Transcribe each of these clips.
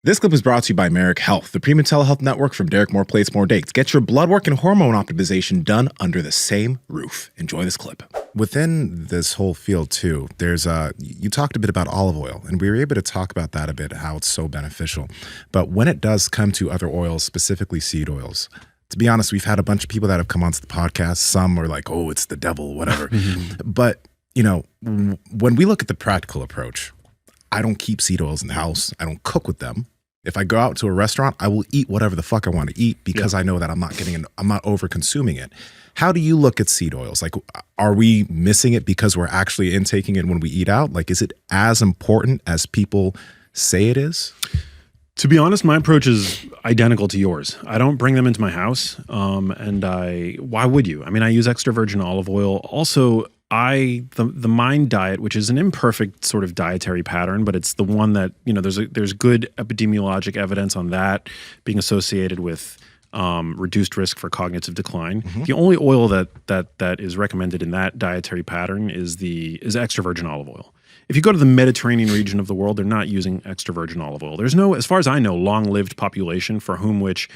This clip is brought to you by Merrick Health, the premium telehealth network from Derek More Plates, More Dates. Get your blood work and hormone optimization done under the same roof. Enjoy this clip. Within this whole field too, there's you talked a bit about olive oil, and we were able to talk about that a bit, how it's so beneficial. But when it does come to other oils, specifically seed oils, to be honest, we've had a bunch of people that have come onto the podcast. Some are like, oh, it's the devil, whatever. But, you know, when we look at the practical approach, I don't keep seed oils in the house. I don't cook with them. If I go out to a restaurant, I will eat whatever the fuck I want to eat because I know that I'm not over consuming it. How do you look at seed oils? Like, are we missing it because we're actually intaking it when we eat out? Like, is it as important as people say it is? To be honest, my approach is identical to yours. I don't bring them into my house. Why would you? I mean, I use extra virgin olive oil. Also, the Mind diet, which is an imperfect sort of dietary pattern, but it's the one that, you know, there's good epidemiologic evidence on that being associated with reduced risk for cognitive decline. The only oil that is recommended in that dietary pattern is extra virgin olive oil. If you go to the Mediterranean region of the world, they're not using extra virgin olive oil. There's no, as far as I know, long-lived population for whom which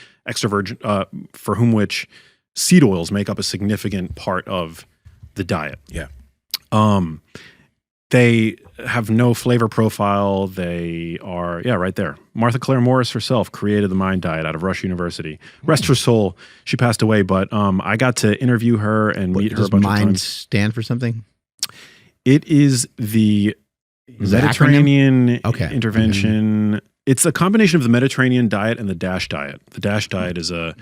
seed oils make up a significant part of the diet. Yeah. They have no flavor profile. They are, right there. Martha Claire Morris herself created the Mind diet out of Rush University. Rest her soul. She passed away, but I got to interview her and meet her a bunch of times. Does Mind stand for something? It is the Mediterranean intervention. It's a combination of the Mediterranean diet and the DASH diet. The DASH diet is a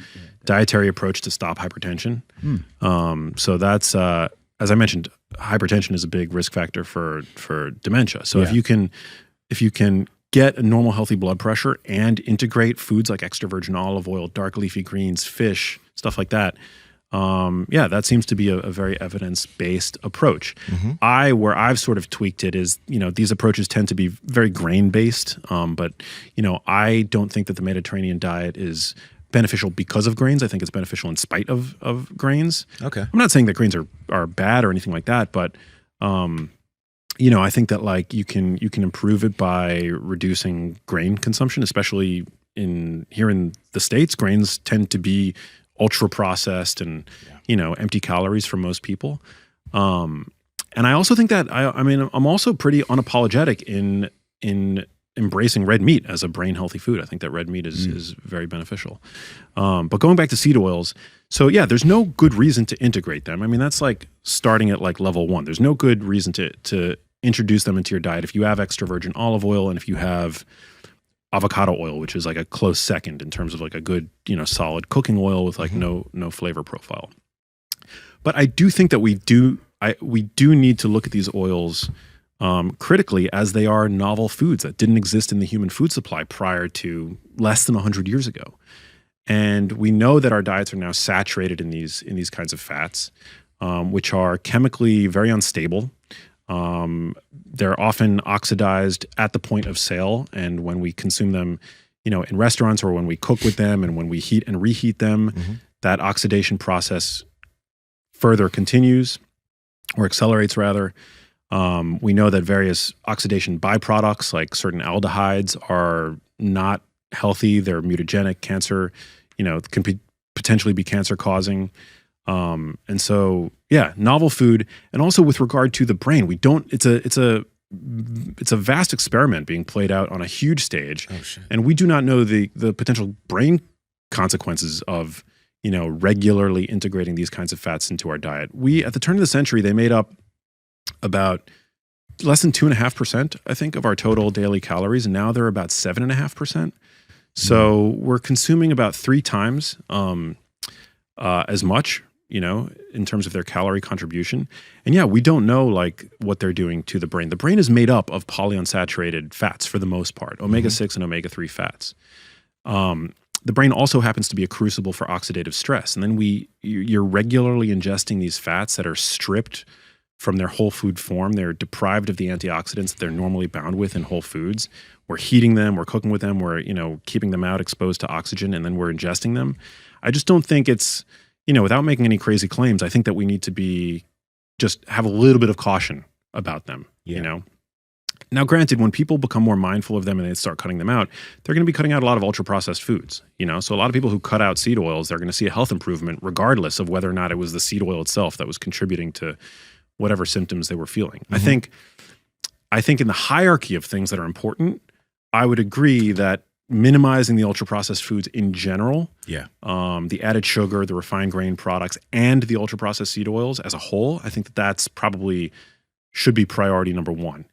dietary approach to stop hypertension. So that's, as I mentioned, hypertension is a big risk factor for dementia. So if you can get a normal healthy blood pressure and integrate foods like extra virgin olive oil, dark leafy greens, fish, stuff like that, that seems to be a very evidence-based approach. Where I've sort of tweaked it is, you know, these approaches tend to be very grain-based, but, you know, I don't think that the Mediterranean diet is beneficial because of grains. I think it's beneficial in spite of grains. Okay. I'm not saying that grains are bad or anything like that, but, you know, I think that like you can improve it by reducing grain consumption, especially here in the States. Grains tend to be ultra processed and, you know, empty calories for most people. And I also think that I'm also pretty unapologetic in embracing red meat as a brain healthy food. I think that red meat is very beneficial. But going back to seed oils, so yeah, there's no good reason to integrate them. I mean, that's like starting at like level 1. There's no good reason to introduce them into your diet. If you have extra virgin olive oil and if you have avocado oil, which is like a close second in terms of like a good, you know, solid cooking oil with like no flavor profile. But I do think that we do need to look at these oils critically as they are novel foods that didn't exist in the human food supply prior to less than 100 years ago. And we know that our diets are now saturated in these kinds of fats, which are chemically very unstable. They're often oxidized at the point of sale, and when we consume them, you know, in restaurants or when we cook with them and when we heat and reheat them, that oxidation process further continues or accelerates rather. We know that various oxidation byproducts like certain aldehydes are not healthy. They're mutagenic, cancer, you know, can potentially be cancer causing. And so, yeah, novel food. And also with regard to the brain, it's a vast experiment being played out on a huge stage. Oh, shit. And we do not know the potential brain consequences of, you know, regularly integrating these kinds of fats into our diet. At the turn of the century, they made up about less than 2.5%, I think, of our total daily calories. And now they're about 7.5%. So we're consuming about 3 times as much, you know, in terms of their calorie contribution. And yeah, we don't know like what they're doing to the brain. The brain is made up of polyunsaturated fats for the most part, omega-6 and omega-3 fats. The brain also happens to be a crucible for oxidative stress. And then you're regularly ingesting these fats that are stripped from their whole food form. They're deprived of the antioxidants that they're normally bound with in whole foods. We're heating them, we're cooking with them, we're, you know, keeping them out exposed to oxygen, and then we're ingesting them. I just don't think it's, you know, without making any crazy claims, I think that we need to just have a little bit of caution about them, you know? Now, granted, when people become more mindful of them and they start cutting them out, they're going to be cutting out a lot of ultra-processed foods. So a lot of people who cut out seed oils, they're going to see a health improvement regardless of whether or not it was the seed oil itself that was contributing to whatever symptoms they were feeling. I think in the hierarchy of things that are important, I would agree that minimizing the ultra-processed foods in general, the added sugar, the refined grain products, and the ultra-processed seed oils as a whole, I think that's probably should be priority number one.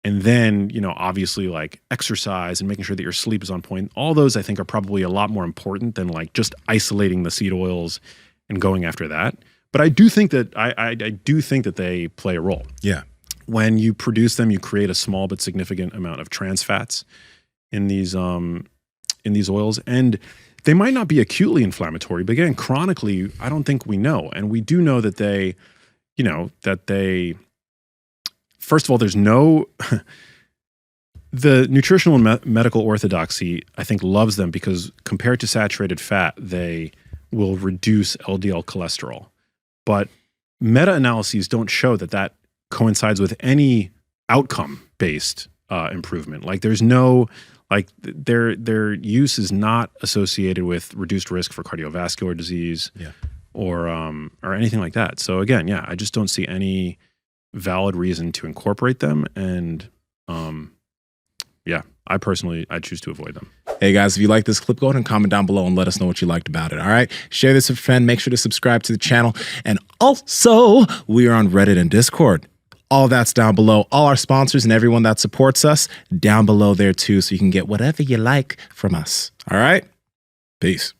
And then, obviously like exercise and making sure that your sleep is on point. All those I think are probably a lot more important than like just isolating the seed oils and going after that. But I do think that I do think that they play a role. Yeah. When you produce them, you create a small but significant amount of trans fats in these oils. And they might not be acutely inflammatory, but again, chronically, I don't think we know. And we do know that first of all, there's no, the nutritional and medical orthodoxy, I think, loves them because compared to saturated fat, they will reduce LDL cholesterol. But meta-analyses don't show that coincides with any outcome-based improvement. Like there's no, like their use is not associated with reduced risk for cardiovascular disease or anything like that. So again, I just don't see any valid reason to incorporate them, and I choose to avoid them. Hey guys, if you like this clip, go ahead and comment down below and let us know what you liked about it. All right, share this with a friend, make sure to subscribe to the channel, and also we are on Reddit and Discord. All that's down below. All our sponsors and everyone that supports us down below there too, so you can get whatever you like from us. All right, peace.